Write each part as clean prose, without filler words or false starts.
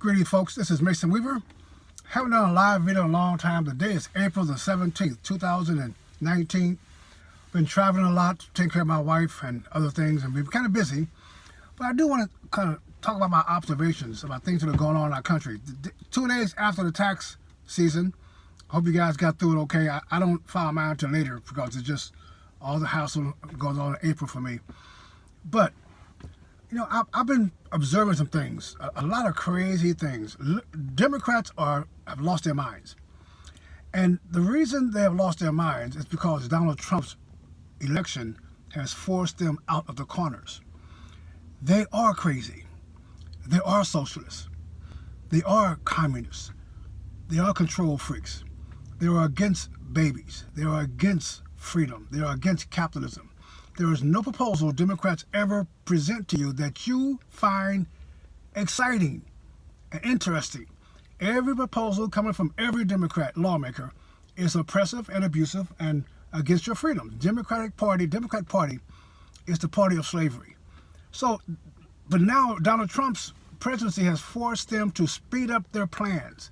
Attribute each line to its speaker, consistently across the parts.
Speaker 1: Greetings, folks. This is Mason Weaver. Haven't done a live video in a long time. Today is April the 17th, 2019. Been traveling a lot, taking care of my wife and other things, and we've been kind of busy. But I do want to kind of talk about my observations about things that are going on in our country. 2 days after the tax season, I hope you guys got through it okay. I don't file mine until later because it's just all the hassle goes on in April for me. But you know, I've been observing some things, a lot of crazy things. Democrats have lost their minds. And the reason they have lost their minds is because Donald Trump's election has forced them out of the corners. They are crazy. They are socialists. They are communists. They are control freaks. They are against babies. They are against freedom. They are against capitalism. There is no proposal Democrats ever present to you that you find exciting and interesting. Every proposal coming from every Democrat lawmaker is oppressive and abusive and against your freedom. Democrat Party is the party of slavery. So, but now Donald Trump's presidency has forced them to speed up their plans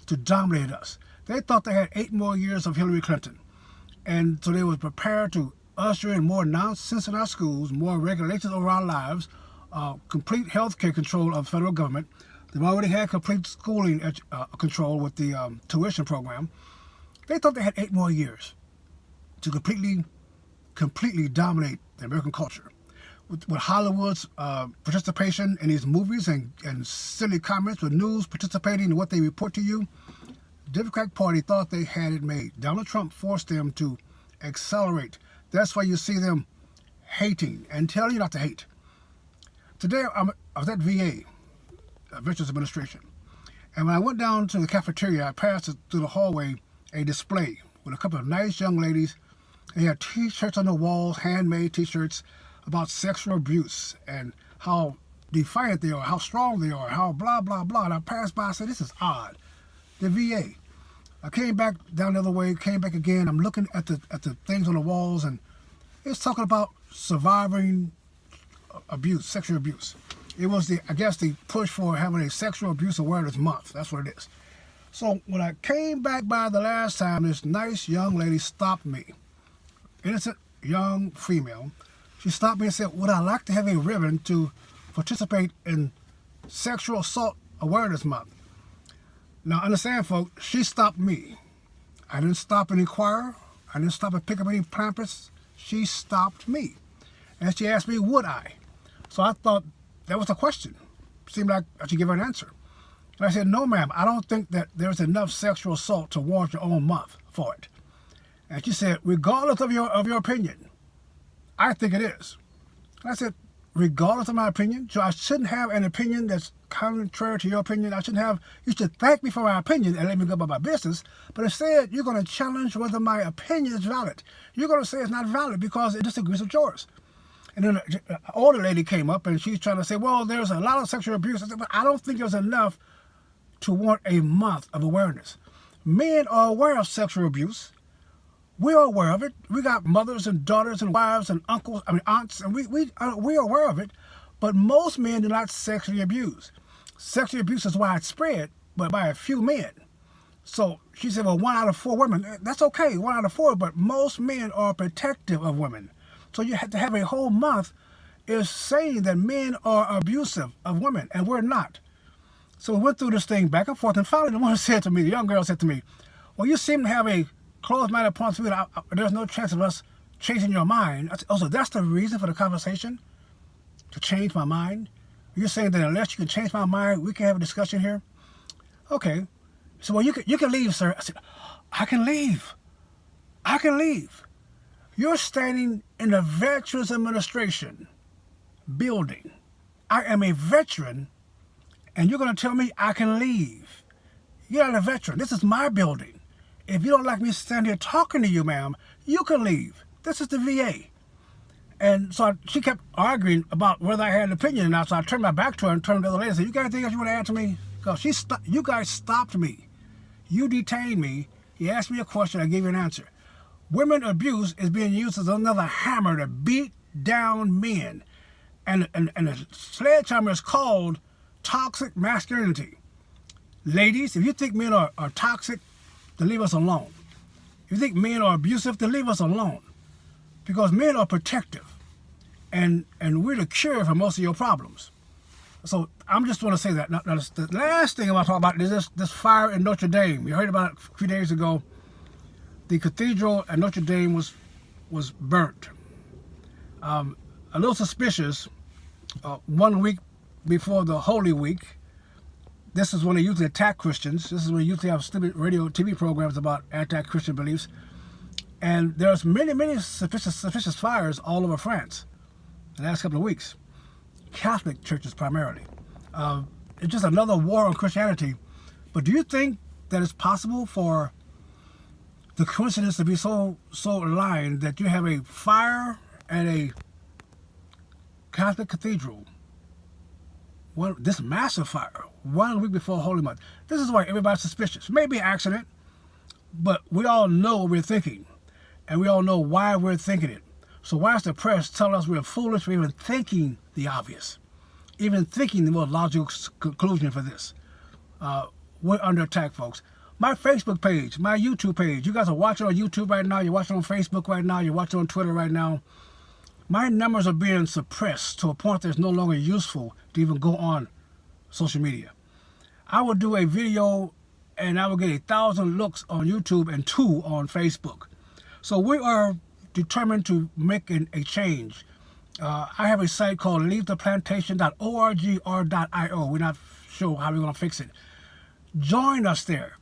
Speaker 1: to dominate us. They thought they had 8 more years of Hillary Clinton. And so they were prepared to usher in more nonsense in our schools, more regulations over our lives, complete health care control of the federal government. They've already had complete schooling control with the tuition program. They thought they had 8 more years to completely dominate the American culture. With Hollywood's participation in these movies and silly comments with news participating in what they report to you, the Democratic Party thought they had it made. Donald Trump forced them to accelerate. That's why you see them hating and telling you not to hate. Today, I was at VA, Veterans Administration, and when I went down to the cafeteria, I passed through the hallway a display with a couple of nice young ladies. They had T-shirts on the walls, handmade T-shirts about sexual abuse and how defiant they are, how strong they are, how blah, blah, blah. And I passed by, I said, this is odd. The VA. I came back down the other way, came back again. I'm looking at the things on the walls, and it's talking about surviving abuse, sexual abuse. It was the push for having a sexual abuse awareness month. That's what it is. So when I came back by the last time, this nice young lady stopped me. Innocent young female. She stopped me and said, would I like to have a ribbon to participate in Sexual Assault Awareness Month? Now, understand, folks, she stopped me. I didn't stop and inquire. I didn't stop and pick up any pamphlets. She stopped me. And she asked me, would I? So I thought that was a question. Seemed like I should give her an answer. And I said, no, ma'am, I don't think that there's enough sexual assault to warrant your own month for it. And she said, regardless of your opinion, I think it is. And I said, regardless of my opinion, so I shouldn't have an opinion that's contrary to your opinion. You should thank me for my opinion and let me go about my business. But instead, you're going to challenge whether my opinion is valid. You're going to say it's not valid because it disagrees with yours. And then an older lady came up and she's trying to say, well, there's a lot of sexual abuse. I said, but I don't think there's enough to warrant a month of awareness. Men are aware of sexual abuse. We're aware of it. We got mothers and daughters and wives and uncles, aunts, and we're aware of it. But most men do not sexually abuse. Sexual abuse is widespread, but by a few men. So she said, well, 1 out of 4 women. That's okay, 1 out of 4, but most men are protective of women. So you have to have a whole month is saying that men are abusive of women, and we're not. So we went through this thing back and forth, and finally the young girl said to me, well, you seem to have a closed-minded point of view. There's no chance of us changing your mind. I said, oh, so that's the reason for the conversation? To change my mind? You're saying that unless you can change my mind, we can have a discussion here? Okay. So, well, you can leave, sir. I said, I can leave. I can leave. You're standing in the Veterans Administration building. I am a veteran, and you're going to tell me I can leave. You're not a veteran. This is my building. If you don't like me standing here talking to you, ma'am, you can leave. This is the VA. And so she kept arguing about whether I had an opinion or not. So I turned my back to her and turned to the other lady and said, you got anything else you want to add to me? Because you guys stopped me. You detained me. You asked me a question. I gave you an answer. Women abuse is being used as another hammer to beat down men. And a sledgehammer is called toxic masculinity. Ladies, if you think men are toxic, then leave us alone. If you think men are abusive, then leave us alone. Because men are protective. And we're the cure for most of your problems. So I'm just want to say that. Now, the last thing I want to talk about is this fire in Notre Dame. You heard about it a few days ago. The cathedral at Notre Dame was burnt. A little suspicious. 1 week before the Holy Week, this is when they usually attack Christians. This is when they usually have stupid radio, TV programs about anti-Christian beliefs. And there's many suspicious fires all over France in the last couple of weeks. Catholic churches primarily. It's just another war on Christianity. But do you think that it's possible for the coincidence to be so aligned that you have a fire at a Catholic cathedral, this massive fire, 1 week before Holy Month? This is why everybody's suspicious. Maybe an accident, but we all know what we're thinking, and we all know why we're thinking it. So why is the press telling us we're foolish for even thinking the obvious, even thinking the most logical conclusion for this? We're under attack, folks. My Facebook page, my YouTube page, you guys are watching on YouTube right now, you're watching on Facebook right now, you're watching on Twitter right now. My numbers are being suppressed to a point that it's no longer useful to even go on social media. I will do a video and I will get 1,000 looks on YouTube and 2 on Facebook. So we are determined to make a change. I have a site called leavetheplantation.org or .io. We're not sure how we're going to fix it. Join us there.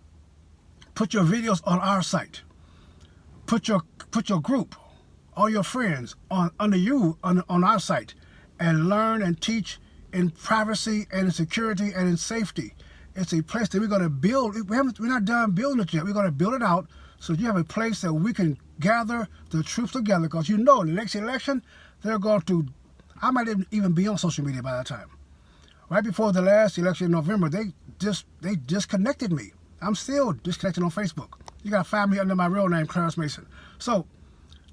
Speaker 1: Put your videos on our site. Put your group, all your friends on our site, and learn and teach in privacy and in security and in safety. It's a place that we're going to build. We're not done building it yet. We're going to build it out so you have a place that we can gather the troops together. Because you know, the next election, they're going to. I might even be on social media by that time. Right before the last election in November, they disconnected me. I'm still disconnected on Facebook. You got to find me under my real name, Clarence Mason. So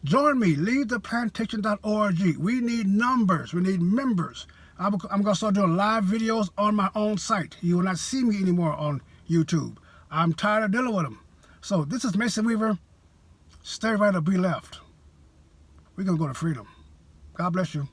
Speaker 1: join me, leavetheplantation.org. We need numbers. We need members. I'm going to start doing live videos on my own site. You will not see me anymore on YouTube. I'm tired of dealing with them. So this is Mason Weaver. Stay right or be left. We're going to go to freedom. God bless you.